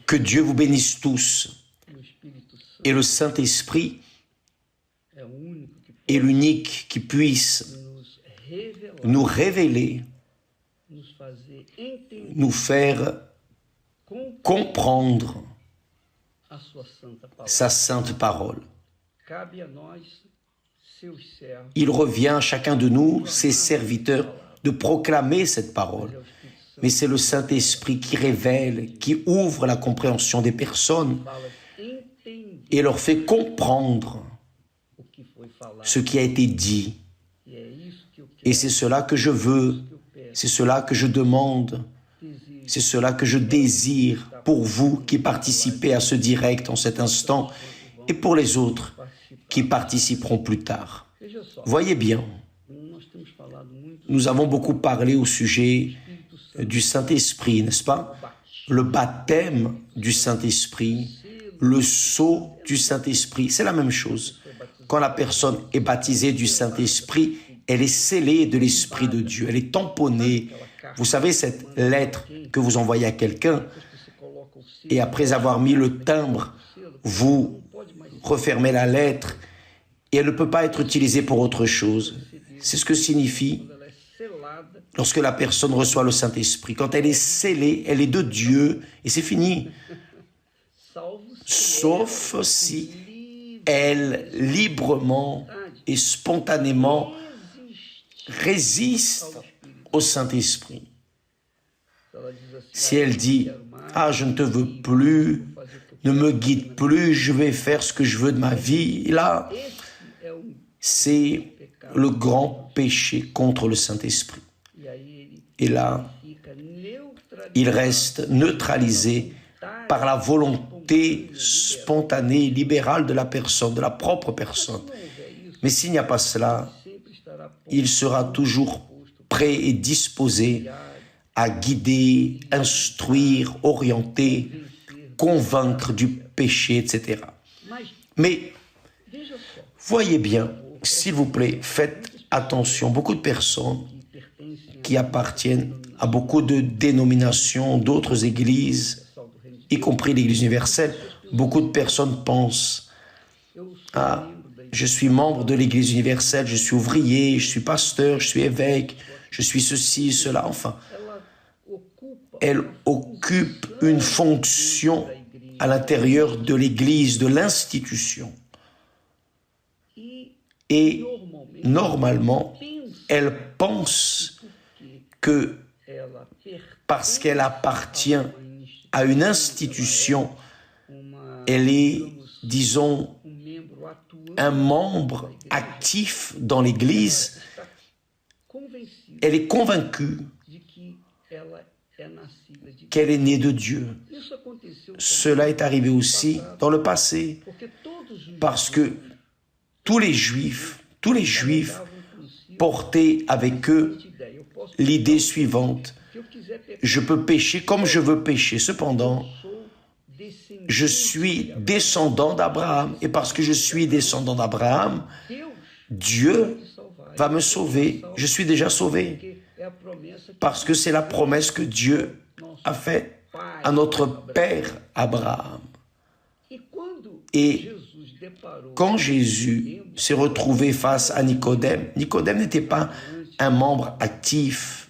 Que Dieu vous bénisse tous. Et le Saint-Esprit est l'unique qui puisse nous révéler, nous faire comprendre sa sainte parole. Il revient à chacun de nous, ses serviteurs, de proclamer cette parole. Mais c'est le Saint-Esprit qui révèle, qui ouvre la compréhension des personnes et leur fait comprendre ce qui a été dit. Et c'est cela que je veux, c'est cela que je demande, c'est cela que je désire pour vous qui participez à ce direct en cet instant et pour les autres qui participeront plus tard. Voyez bien, nous avons beaucoup parlé au sujet du Saint-Esprit, n'est-ce pas? Le baptême du Saint-Esprit, le sceau du Saint-Esprit, c'est la même chose. Quand la personne est baptisée du Saint-Esprit, elle est scellée de l'Esprit de Dieu, elle est tamponnée. Vous savez, cette lettre que vous envoyez à quelqu'un, et après avoir mis le timbre, vous refermez la lettre, et elle ne peut pas être utilisée pour autre chose. C'est ce que signifie lorsque la personne reçoit le Saint-Esprit. Quand elle est scellée, elle est de Dieu, et c'est fini. Sauf si elle, librement et spontanément, résiste au Saint-Esprit. Si elle dit « Ah, je ne te veux plus, ne me guide plus, je vais faire ce que je veux de ma vie », là, c'est le grand péché contre le Saint-Esprit. Et là, il reste neutralisé par la volonté spontanée, libérale de la personne, de la propre personne. Mais s'il n'y a pas cela, il sera toujours prêt et disposé à guider, instruire, orienter, convaincre du péché, etc. Mais, voyez bien, s'il vous plaît, faites attention. Beaucoup de personnes qui appartiennent à beaucoup de dénominations, d'autres églises, y compris l'Église universelle, beaucoup de personnes pensent « Ah, je suis membre de l'Église universelle, je suis ouvrier, je suis pasteur, je suis évêque, je suis ceci, cela, enfin. » Elle occupe une fonction à l'intérieur de l'Église, de l'institution. Et normalement, elle pense que parce qu'elle appartient à une institution, elle est, disons, un membre actif dans l'Église, elle est convaincue qu'elle est née de Dieu. Cela est arrivé aussi dans le passé, parce que tous les Juifs portaient avec eux l'idée suivante: je peux pécher comme je veux pécher. Cependant, je suis descendant d'Abraham, et parce que je suis descendant d'Abraham, Dieu va me sauver. Je suis déjà sauvé, parce que c'est la promesse que Dieu a faite à notre père Abraham. Et quand Jésus s'est retrouvé face à Nicodème, Nicodème n'était pas un membre actif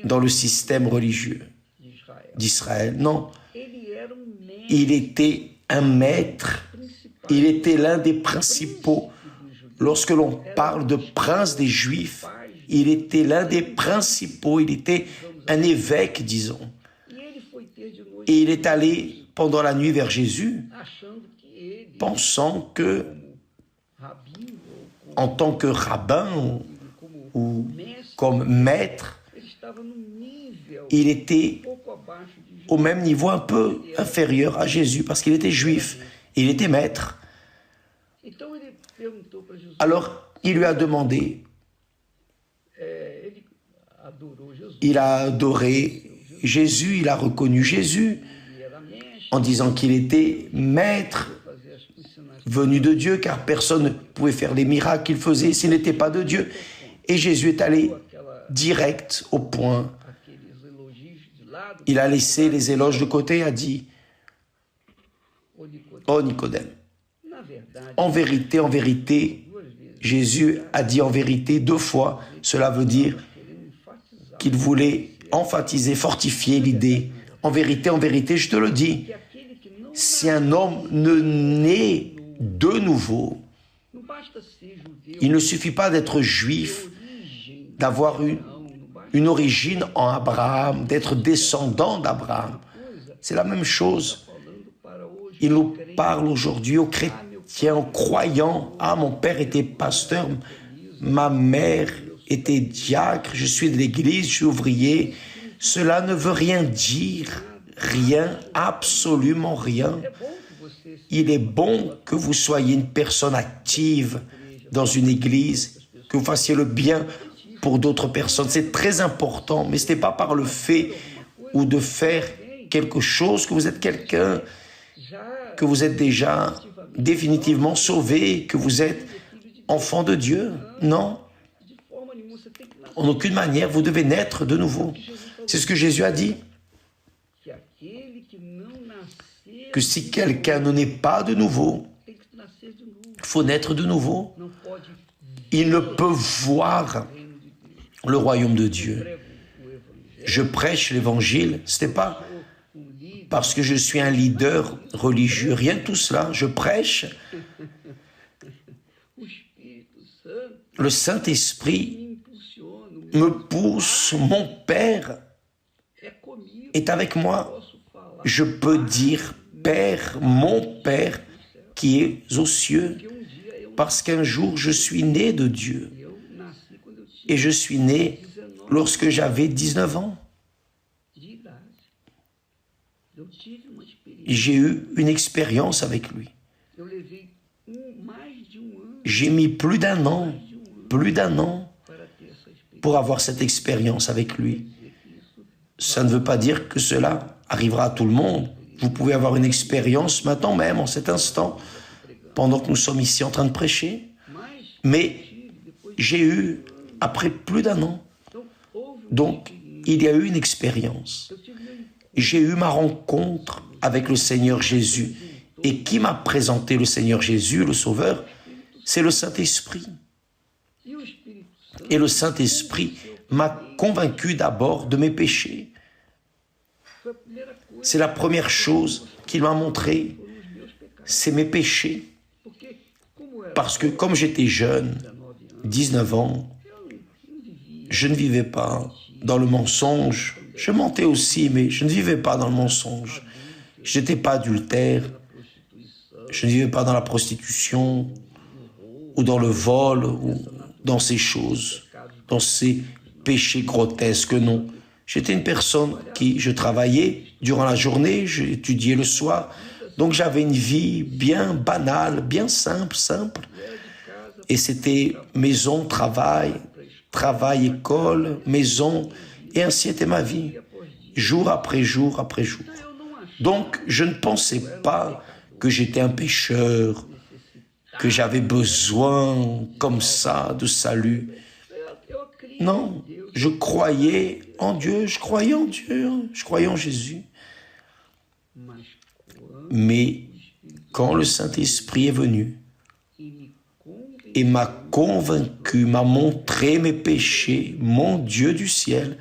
dans le système religieux d'Israël, non. Il était un maître, il était l'un des principaux. Lorsque l'on parle de prince des Juifs, il était l'un des principaux, il était un évêque, disons. Et il est allé pendant la nuit vers Jésus, pensant que, en tant que rabbin ou comme maître, il était au même niveau, un peu inférieur à Jésus, parce qu'il était juif, il était maître. Alors, il lui a demandé, il a adoré Jésus, il a reconnu Jésus, en disant qu'il était maître, venu de Dieu, car personne ne pouvait faire les miracles qu'il faisait s'il n'était pas de Dieu. Et Jésus est allé direct au point Il a laissé les éloges de côté et a dit, « Oh Nicodème, en vérité, Jésus a dit en vérité 2 fois, cela veut dire qu'il voulait emphasiser, fortifier l'idée. En vérité, je te le dis, si un homme ne naît de nouveau, il ne suffit pas d'être juif, d'avoir une origine en Abraham, d'être descendant d'Abraham. C'est la même chose. Il nous parle aujourd'hui aux chrétiens, aux croyants. Ah, mon père était pasteur, ma mère était diacre, je suis de l'église, je suis ouvrier. Cela ne veut rien dire, rien, absolument rien. Il est bon que vous soyez une personne active dans une église, que vous fassiez le bien pour d'autres personnes. C'est très important, mais ce n'est pas par le fait ou de faire quelque chose que vous êtes quelqu'un, que vous êtes déjà définitivement sauvé, que vous êtes enfant de Dieu. Non. En aucune manière, vous devez naître de nouveau. C'est ce que Jésus a dit. Que si quelqu'un ne naît pas de nouveau, il faut naître de nouveau. Il ne peut voir le royaume de Dieu. Je prêche l'évangile, ce n'est pas parce que je suis un leader religieux, rien de tout cela. Je prêche. Le Saint-Esprit me pousse, mon Père est avec moi. Je peux dire Père, mon Père qui est aux cieux, parce qu'un jour je suis né de Dieu. Et je suis né lorsque j'avais 19 ans. J'ai eu une expérience avec lui. J'ai mis plus d'un an pour avoir cette expérience avec lui. Ça ne veut pas dire que cela arrivera à tout le monde. Vous pouvez avoir une expérience maintenant même, en cet instant, pendant que nous sommes ici en train de prêcher. Mais j'ai eu, après plus d'un an, donc il y a eu une expérience. J'ai eu ma rencontre avec le Seigneur Jésus. Et qui m'a présenté le Seigneur Jésus, le Sauveur? C'est le Saint-Esprit. Et le Saint-Esprit m'a convaincu d'abord de mes péchés. C'est la première chose qu'il m'a montré, c'est mes péchés. Parce que comme j'étais jeune, 19 ans, je ne vivais pas dans le mensonge. Je mentais aussi, mais je ne vivais pas dans le mensonge. Je n'étais pas adultère. Je ne vivais pas dans la prostitution, ou dans le vol, ou dans ces choses, dans ces péchés grotesques, non. J'étais une personne je travaillais durant la journée, j'étudiais le soir, donc j'avais une vie bien banale, bien simple. Et c'était maison, travail, école, maison, et ainsi était ma vie, jour après jour. Donc je ne pensais pas que j'étais un pécheur, que j'avais besoin comme ça de salut. Non, je croyais en Dieu, je croyais en Jésus. Mais quand le Saint-Esprit est venu et m'a convaincu, m'a montré mes péchés, mon Dieu du ciel,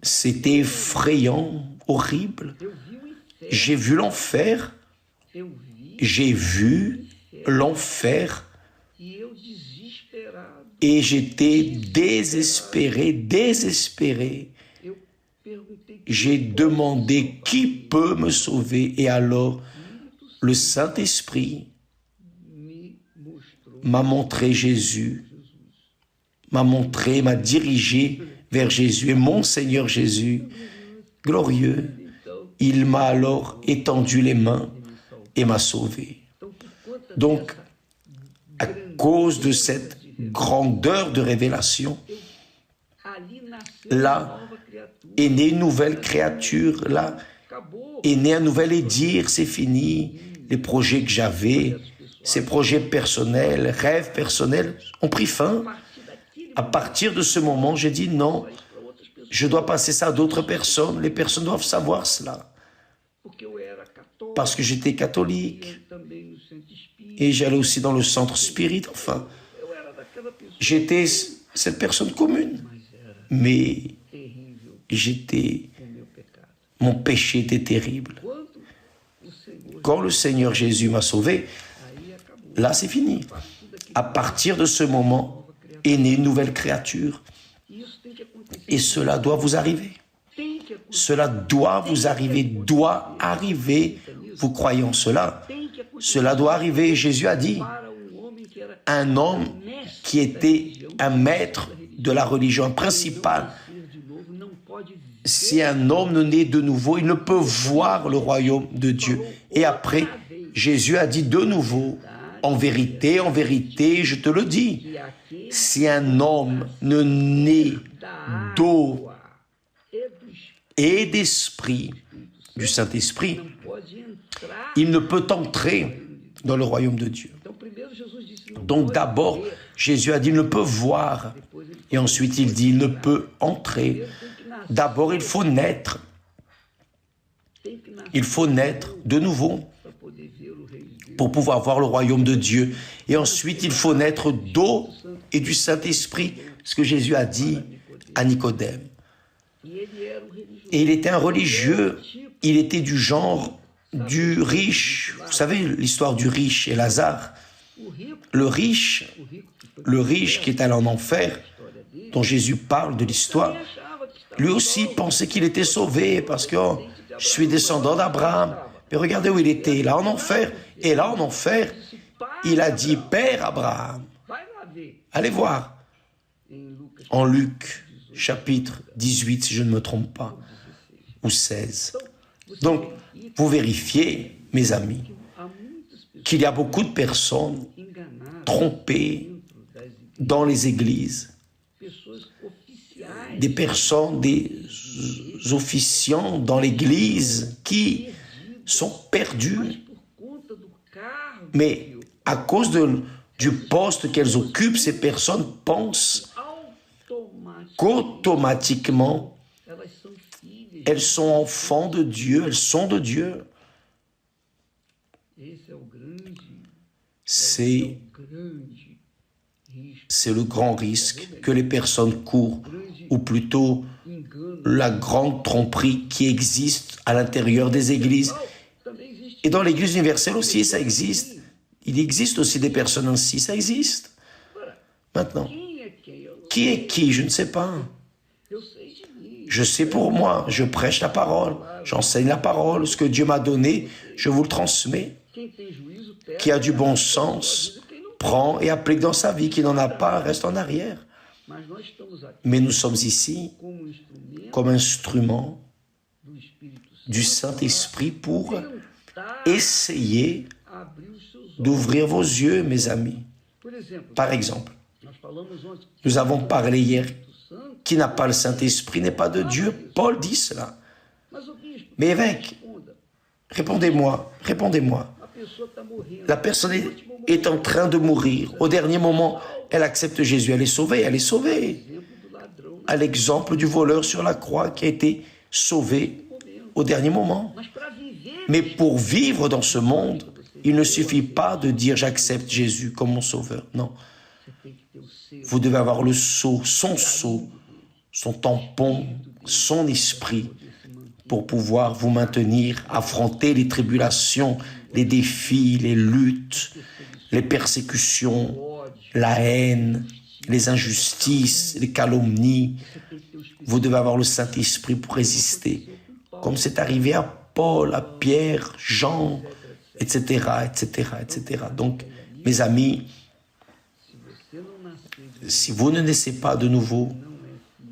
c'était effrayant, horrible. J'ai vu l'enfer. Et j'étais désespéré. J'ai demandé qui peut me sauver. Et alors, le Saint-Esprit m'a montré Jésus, m'a dirigé vers Jésus. Et mon Seigneur Jésus, glorieux, il m'a alors étendu les mains et m'a sauvé. Donc, à cause de cette grandeur de révélation, là est née une nouvelle créature, là est né un nouvel édir, c'est fini. Les projets que j'avais, ces projets personnels, rêves personnels ont pris fin. À partir de ce moment, j'ai dit non, Je dois passer ça à d'autres personnes. Les personnes doivent savoir cela. Parce que j'étais catholique. Et j'allais aussi dans le centre spirit. Enfin, j'étais cette personne commune. Mais mon péché était terrible. Quand le Seigneur Jésus m'a sauvé, là c'est fini. À partir de ce moment est née une nouvelle créature. Et cela doit vous arriver. Cela doit vous arriver, doit arriver. Vous croyez en cela? Cela doit arriver. Jésus a dit, un homme qui était un maître de la religion principale, si un homme ne naît de nouveau, il ne peut voir le royaume de Dieu. Et après, Jésus a dit de nouveau, en vérité, je te le dis, si un homme ne naît d'eau et d'esprit, du Saint-Esprit, il ne peut entrer dans le royaume de Dieu. Donc d'abord, Jésus a dit, il ne peut voir. Et ensuite, il dit, il ne peut entrer. D'abord, il faut naître. Il faut naître de nouveau pour pouvoir voir le royaume de Dieu. Et ensuite, il faut naître d'eau et du Saint-Esprit, ce que Jésus a dit à Nicodème. Et il était un religieux, il était du genre du riche. Vous savez l'histoire du riche et Lazare. Le riche qui est allé en enfer, dont Jésus parle de l'histoire, lui aussi pensait qu'il était sauvé parce que je suis descendant d'Abraham. Mais regardez où il était, là en enfer. Et là en enfer, il a dit Père Abraham. Allez voir. En Luc, chapitre 18, si je ne me trompe pas, ou 16. Donc, vous vérifiez, mes amis, qu'il y a beaucoup de personnes trompées dans les églises, des personnes, des officiants dans l'église qui sont perdus. Mais à cause du poste qu'elles occupent, ces personnes pensent qu'automatiquement, elles sont enfants de Dieu, elles sont de Dieu. C'est le grand risque que les personnes courent, ou plutôt la grande tromperie qui existe à l'intérieur des églises. Et dans l'église universelle aussi, ça existe. Il existe aussi des personnes ainsi, ça existe. Maintenant, qui est qui? Je ne sais pas. Je sais pour moi, je prêche la parole, j'enseigne la parole, ce que Dieu m'a donné, je vous le transmets. Qui a du bon sens, prend et applique dans sa vie, qui n'en a pas, reste en arrière. Mais nous sommes ici comme instruments du Saint-Esprit pour essayer d'ouvrir vos yeux, mes amis. Par exemple, nous avons parlé hier, qui n'a pas le Saint-Esprit n'est pas de Dieu. Paul dit cela. Mais évêque, répondez-moi. La personne est en train de mourir. Au dernier moment, elle accepte Jésus, elle est sauvée. À l'exemple du voleur sur la croix qui a été sauvé au dernier moment. Mais pour vivre dans ce monde, il ne suffit pas de dire « j'accepte Jésus comme mon sauveur ». Non. Vous devez avoir le sceau, son tampon, son esprit pour pouvoir vous maintenir, affronter les tribulations, les défis, les luttes, les persécutions, la haine, les injustices, les calomnies. Vous devez avoir le Saint-Esprit pour résister. Comme c'est arrivé à Paul, à Pierre, Jean, etc., etc., etc. Donc, mes amis, si vous ne naissez pas de nouveau,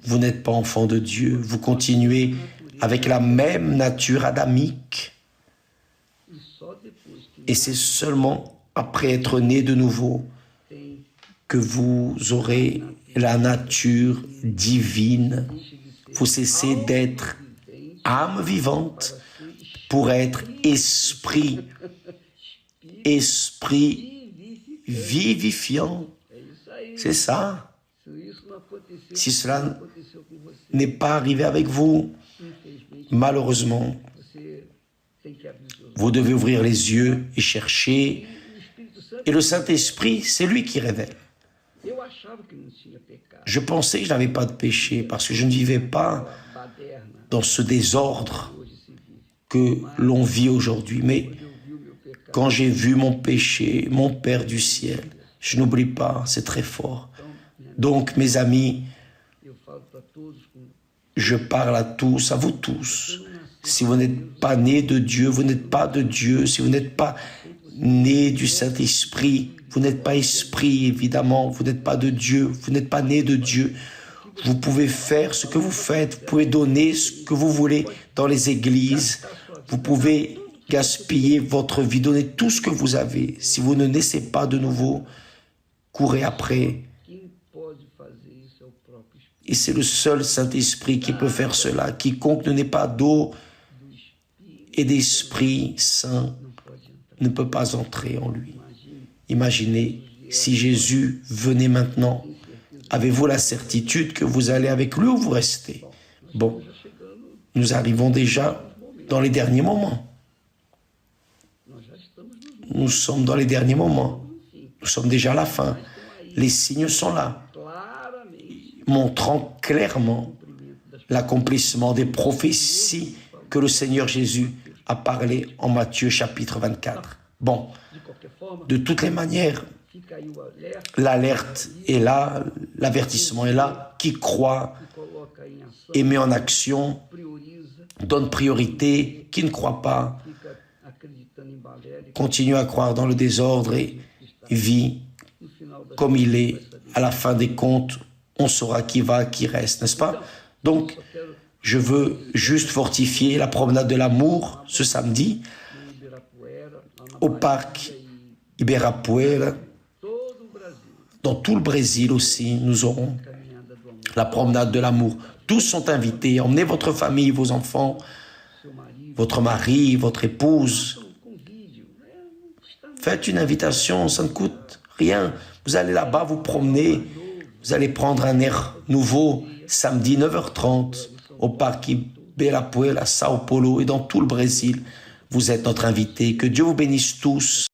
vous n'êtes pas enfant de Dieu. Vous continuez avec la même nature adamique. Et c'est seulement après être né de nouveau que vous aurez la nature divine. Vous cessez d'être âme vivante pour être esprit vivifiant. C'est ça. Si cela n'est pas arrivé avec vous. Malheureusement, vous devez ouvrir les yeux et chercher. Et le Saint-Esprit, c'est lui qui révèle. Je pensais que je n'avais pas de péché parce que je ne vivais pas dans ce désordre que l'on vit aujourd'hui. Mais quand j'ai vu mon péché, mon Père du ciel, je n'oublie pas, c'est très fort. Donc, mes amis, je parle à tous, à vous tous. Si vous n'êtes pas nés de Dieu, vous n'êtes pas de Dieu. Si vous n'êtes pas nés du Saint-Esprit, vous n'êtes pas esprit, évidemment. Vous n'êtes pas de Dieu, vous n'êtes pas nés de Dieu. Vous pouvez faire ce que vous faites, vous pouvez donner ce que vous voulez dans les églises. Vous pouvez gaspiller votre vie, donner tout ce que vous avez. Si vous ne naissez pas de nouveau, courez après. Et c'est le seul Saint-Esprit qui peut faire cela. Quiconque ne naît pas d'eau et d'Esprit Saint ne peut pas entrer en lui. Imaginez, si Jésus venait maintenant, avez-vous la certitude que vous allez avec lui ou vous restez? Bon, nous arrivons déjà dans les derniers moments. Nous sommes dans les derniers moments. Nous sommes déjà à la fin. Les signes sont là, montrant clairement l'accomplissement des prophéties que le Seigneur Jésus a parlé en Matthieu chapitre 24. Bon, de toutes les manières, l'alerte est là, l'avertissement est là. Qui croit et met en action, donne priorité. Qui ne croit pas, continue à croire dans le désordre et vit comme il est. À la fin des comptes, on saura qui va, qui reste, n'est-ce pas? Donc, je veux juste fortifier la promenade de l'amour ce samedi au parc Ibirapuera. Dans tout le Brésil aussi, nous aurons la promenade de l'amour. Tous sont invités. Emmenez votre famille, vos enfants, votre mari, votre épouse. Faites une invitation, ça ne coûte rien. Vous allez là-bas, vous promenez, vous allez prendre un air nouveau, samedi 9h30, au parc Ibirapuera à Sao Paulo et dans tout le Brésil. Vous êtes notre invité. Que Dieu vous bénisse tous.